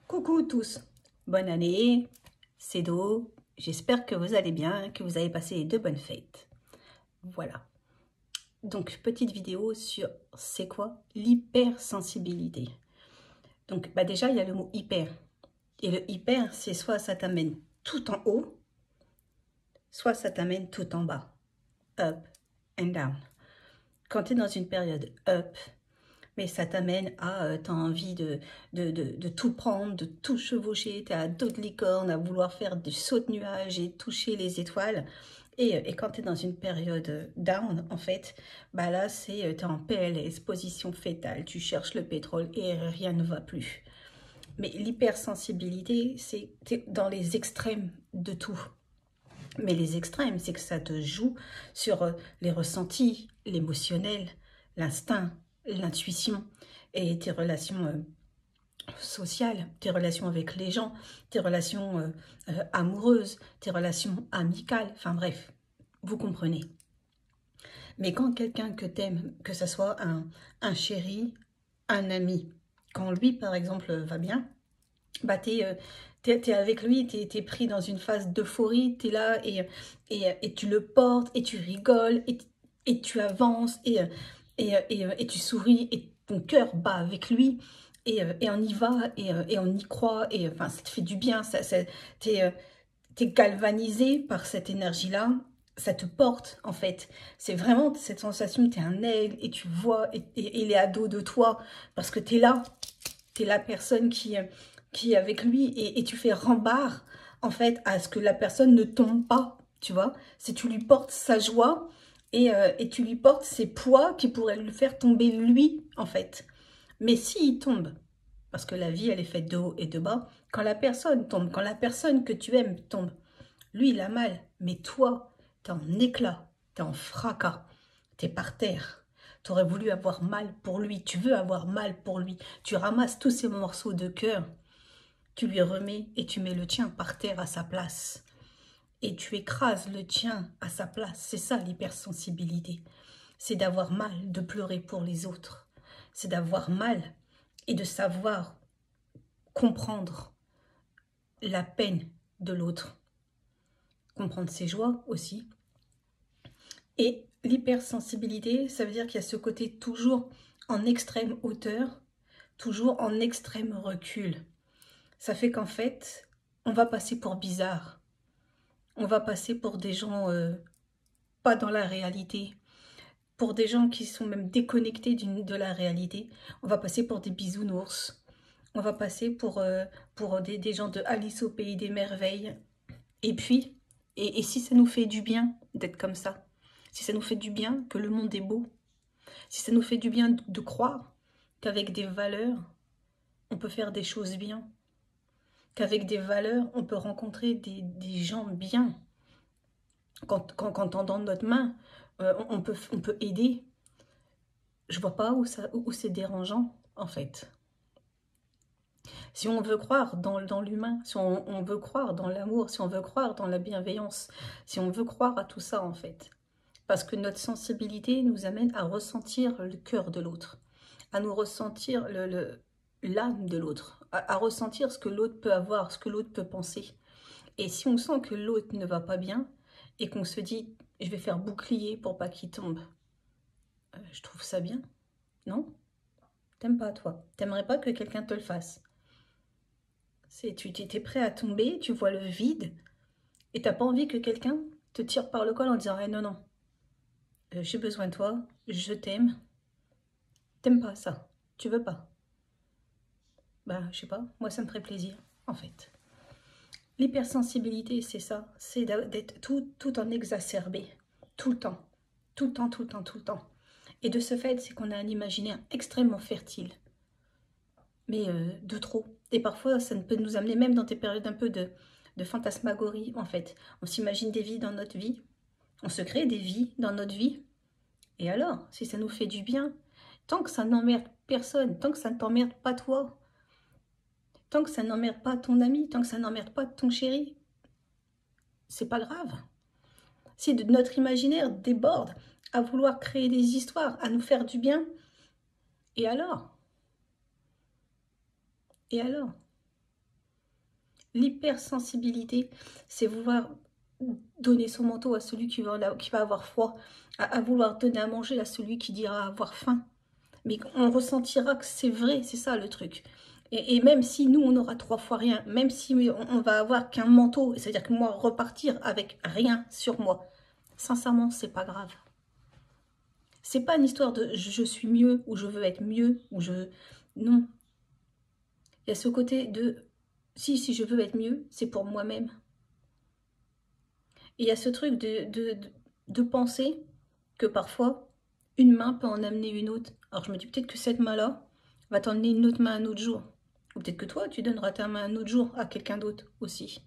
Coucou tous, bonne année, c'est Do, j'espère que vous allez bien, que vous avez passé de bonnes fêtes. Voilà, donc petite vidéo sur c'est quoi l'hypersensibilité. Donc déjà il y a le mot hyper, et le hyper c'est soit ça t'amène tout en haut, soit ça t'amène tout en bas, up and down. Quand tu es dans une période up, mais ça t'amène à, tu as envie de tout prendre, de tout chevaucher, tu es à dos de licorne, à vouloir faire du saut de nuages et toucher les étoiles. Et quand tu es dans une période down, en fait, bah là, tu es en PLS, position fétale, tu cherches le pétrole et rien ne va plus. Mais l'hypersensibilité, c'est dans les extrêmes de tout. Mais les extrêmes, c'est que ça te joue sur les ressentis, l'émotionnel, l'instinct, l'intuition et tes relations sociales, tes relations avec les gens, tes relations amoureuses, tes relations amicales, enfin bref, vous comprenez. Mais quand quelqu'un que t'aimes, que ce soit un chéri, un ami, quand lui par exemple va bien, bah t'es avec lui, t'es pris dans une phase d'euphorie, t'es là et tu le portes et tu rigoles et tu avances et tu souris et ton cœur bat avec lui et on y va et on y croit et enfin ça te fait du bien, t'es galvanisé par cette énergie-là, ça te porte en fait. C'est vraiment cette sensation, t'es un aigle et tu vois et il est à dos de toi parce que t'es là. Tu es la personne qui est avec lui et tu fais rempart en fait à ce que la personne ne tombe pas, tu vois. Si tu lui portes sa joie et tu lui portes ses poids qui pourraient lui faire tomber lui en fait. Mais s'il tombe, parce que la vie elle est faite de haut et de bas, quand la personne tombe, quand la personne que tu aimes tombe, lui il a mal, mais toi t'es en éclat, t'es en fracas, t'es par terre. Tu aurais voulu avoir mal pour lui, tu veux avoir mal pour lui. Tu ramasses tous ces morceaux de cœur, tu lui remets et tu mets le tien par terre à sa place. Et tu écrases le tien à sa place. C'est ça l'hypersensibilité. C'est d'avoir mal, de pleurer pour les autres. C'est d'avoir mal et de savoir comprendre la peine de l'autre. Comprendre ses joies aussi. Et l'hypersensibilité, ça veut dire qu'il y a ce côté toujours en extrême hauteur, toujours en extrême recul. Ça fait qu'en fait, on va passer pour bizarre. On va passer pour des gens pas dans la réalité, pour des gens qui sont même déconnectés de la réalité. On va passer pour des bisounours. On va passer pour des gens de Alice au pays des merveilles. Et puis, et si ça nous fait du bien d'être comme ça, si ça nous fait du bien que le monde est beau, si ça nous fait du bien de croire qu'avec des valeurs, on peut faire des choses bien, qu'avec des valeurs, on peut rencontrer des gens bien. Quand on donne notre main, on peut aider. Je vois pas où c'est dérangeant, en fait. Si on veut croire dans l'humain, si on veut croire dans l'amour, si on veut croire dans la bienveillance, si on veut croire à tout ça, en fait. Parce que notre sensibilité nous amène à ressentir le cœur de l'autre, à nous ressentir l'âme de l'autre, à ressentir ce que l'autre peut avoir, ce que l'autre peut penser. Et si on sent que l'autre ne va pas bien et qu'on se dit « je vais faire bouclier pour pas qu'il tombe », je trouve ça bien, non? T'aimes pas toi, t'aimerais pas que quelqu'un te le fasse. Tu étais prêt à tomber, tu vois le vide et t'as pas envie que quelqu'un te tire par le col en disant hey, « non, non, j'ai besoin de toi, je t'aime ». T'aimes pas ça, tu veux pas. Bah, je sais pas, moi ça me ferait plaisir, en fait. L'hypersensibilité, c'est ça, c'est d'être tout en exacerbé, tout le temps, tout le temps, tout le temps, tout le temps. Et de ce fait, c'est qu'on a un imaginaire extrêmement fertile, mais de trop. Et parfois, ça peut nous amener même dans des périodes un peu de fantasmagorie, en fait. On s'imagine des vies dans notre vie, on se crée des vies dans notre vie, et alors, si ça nous fait du bien, tant que ça n'emmerde personne, tant que ça ne t'emmerde pas toi, tant que ça n'emmerde pas ton ami, tant que ça n'emmerde pas ton chéri, c'est pas grave. Si notre imaginaire déborde à vouloir créer des histoires, à nous faire du bien, et alors? Et alors? L'hypersensibilité, c'est vouloir donner son manteau à celui qui va avoir froid, à vouloir donner à manger à celui qui dira avoir faim. Mais on ressentira que c'est vrai, c'est ça le truc. Et même si nous, on aura 3 fois rien, même si on va avoir qu'un manteau, c'est-à-dire que moi, repartir avec rien sur moi, sincèrement, c'est pas grave. C'est pas une histoire de je suis mieux, ou je veux être mieux, ou je... Non. Il y a ce côté de si je veux être mieux, c'est pour moi-même. Et il y a ce truc de penser que parfois, une main peut en amener une autre. Alors je me dis peut-être que cette main-là va t'emmener une autre main un autre jour. Ou peut-être que toi, tu donneras ta main un autre jour à quelqu'un d'autre aussi.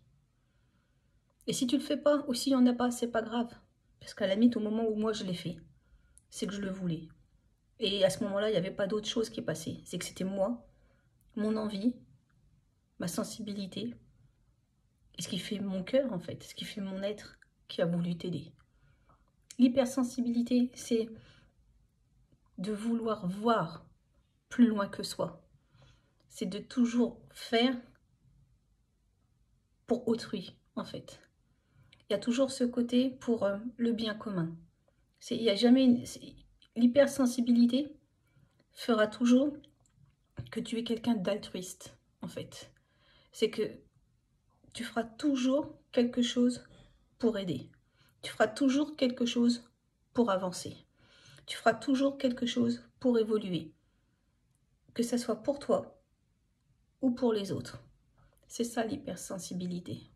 Et si tu le fais pas, ou s'il n'y en a pas, c'est pas grave. Parce qu'à la limite, au moment où moi je l'ai fait, c'est que je le voulais. Et à ce moment-là, il n'y avait pas d'autre chose qui est passée. C'est que c'était moi, mon envie, ma sensibilité, et ce qui fait mon cœur en fait, ce qui fait mon être qui a voulu t'aider. L'hypersensibilité, c'est de vouloir voir plus loin que soi. C'est de toujours faire pour autrui, en fait. Il y a toujours ce côté pour le bien commun. Il y a jamais l'hypersensibilité fera toujours que tu es quelqu'un d'altruiste, en fait. C'est que tu feras toujours quelque chose pour aider. Tu feras toujours quelque chose pour avancer. Tu feras toujours quelque chose pour évoluer. Que ce soit pour toi ou pour les autres. C'est ça l'hypersensibilité.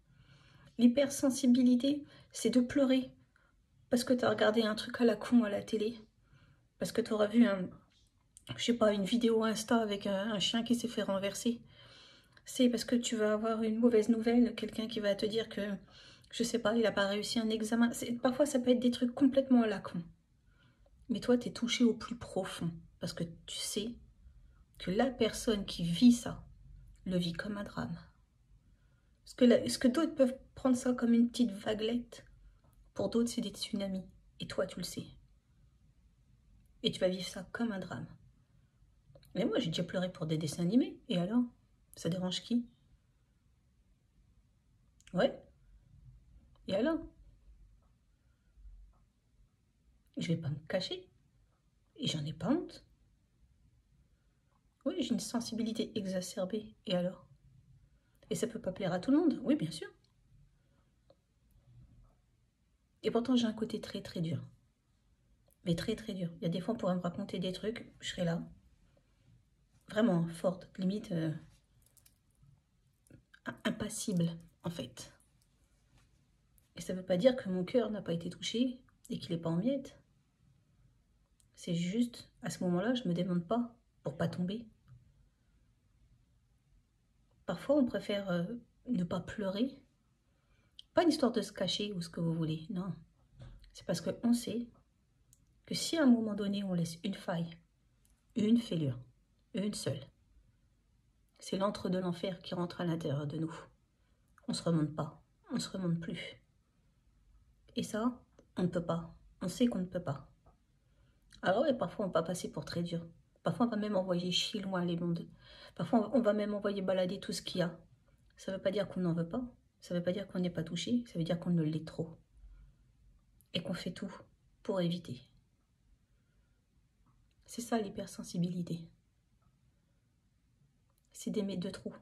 L'hypersensibilité, c'est de pleurer parce que tu as regardé un truc à la con à la télé. Parce que tu auras vu je sais pas, une vidéo Insta avec un chien qui s'est fait renverser. C'est parce que tu vas avoir une mauvaise nouvelle, quelqu'un qui va te dire que, je sais pas, il n'a pas réussi un examen. Parfois, ça peut être des trucs complètement à la con. Mais toi, tu es touché au plus profond. Parce que tu sais que la personne qui vit ça, le vit comme un drame. Est-ce que d'autres peuvent prendre ça comme une petite vaguelette? Pour d'autres, c'est des tsunamis. Et toi, tu le sais. Et tu vas vivre ça comme un drame. Mais moi, j'ai déjà pleuré pour des dessins animés. Et alors? Ça dérange qui? Ouais. Et alors? Je vais pas me cacher. Et j'en ai pas honte. Oui, j'ai une sensibilité exacerbée. Et alors? Et ça peut pas plaire à tout le monde. Oui, bien sûr. Et pourtant, j'ai un côté très très dur. Mais très très dur. Il y a des fois, on pourrait me raconter des trucs, je serais là. Vraiment forte, limite impassible, en fait. Et ça veut pas dire que mon cœur n'a pas été touché et qu'il n'est pas en miettes. C'est juste, à ce moment-là, je me demande pas pour pas tomber. Parfois, on préfère ne pas pleurer. Pas une histoire de se cacher ou ce que vous voulez, non. C'est parce qu'on sait que si à un moment donné, on laisse une faille, une fêlure, une seule, c'est l'antre de l'enfer qui rentre à l'intérieur de nous. On ne se remonte pas, on ne se remonte plus. Et ça, on ne peut pas. On sait qu'on ne peut pas. Alors oui, parfois on va passer pour très dur. Parfois on va même envoyer chier loin les mondes. Parfois on va même envoyer balader tout ce qu'il y a. Ça ne veut pas dire qu'on n'en veut pas. Ça ne veut pas dire qu'on n'est pas touché. Ça veut dire qu'on ne l'est trop. Et qu'on fait tout pour éviter. C'est ça l'hypersensibilité. C'est d'aimer de trop.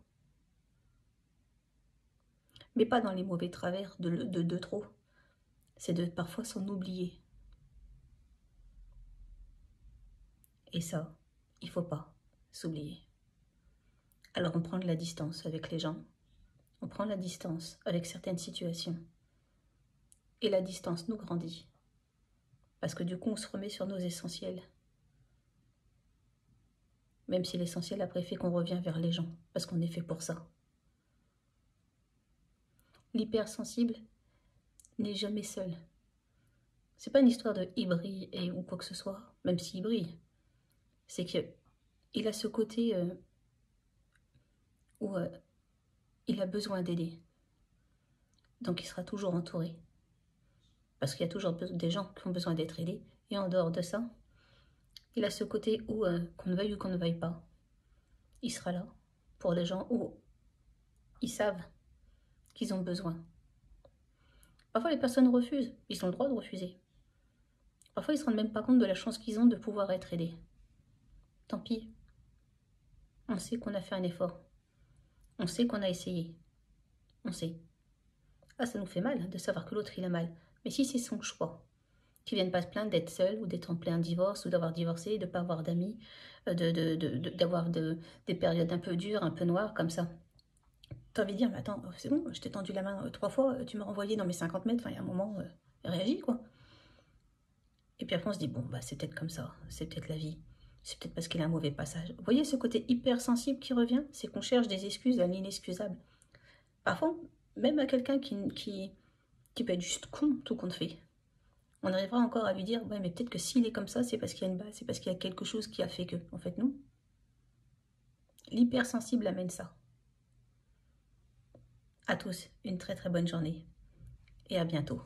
Mais pas dans les mauvais travers de trop. C'est de parfois s'en oublier. Et ça, il ne faut pas s'oublier. Alors on prend de la distance avec les gens. On prend la distance avec certaines situations. Et la distance nous grandit. Parce que du coup, on se remet sur nos essentiels. Même si l'essentiel après fait qu'on revient vers les gens. Parce qu'on est fait pour ça. L'hypersensible n'est jamais seul. C'est pas une histoire de il brille ou quoi que ce soit. Même s'il brille. C'est qu'il a ce côté où il a besoin d'aider. Donc il sera toujours entouré. Parce qu'il y a toujours des gens qui ont besoin d'être aidés. Et en dehors de ça, il a ce côté où, qu'on ne veuille ou qu'on ne veuille pas, il sera là pour les gens où ils savent qu'ils ont besoin. Parfois, les personnes refusent. Ils ont le droit de refuser. Parfois, ils ne se rendent même pas compte de la chance qu'ils ont de pouvoir être aidés. Tant pis. On sait qu'on a fait un effort. On sait qu'on a essayé. On sait. Ah, ça nous fait mal de savoir que l'autre, il a mal. Mais si c'est son choix, qu'ils ne viennent pas se plaindre d'être seul ou d'être en plein divorce ou d'avoir divorcé, de ne pas avoir d'amis, d'avoir des périodes un peu dures, un peu noires comme ça. Tu as envie de dire, mais attends, c'est bon, je t'ai tendu la main 3 fois, tu m'as renvoyé dans mes 50 mètres, enfin, il y a un moment, réagis, quoi. Et puis après, on se dit, bon, bah, c'est peut-être comme ça, c'est peut-être la vie, c'est peut-être parce qu'il a un mauvais passage. Vous voyez ce côté hypersensible qui revient? C'est qu'on cherche des excuses à l'inexcusable. Parfois, même à quelqu'un qui peut être juste con, tout compte fait. On arrivera encore à lui dire, ouais, mais peut-être que s'il est comme ça, c'est parce qu'il y a une base, c'est parce qu'il y a quelque chose qui a fait que. En fait, non. L'hypersensible amène ça. À tous, une très très bonne journée et à bientôt.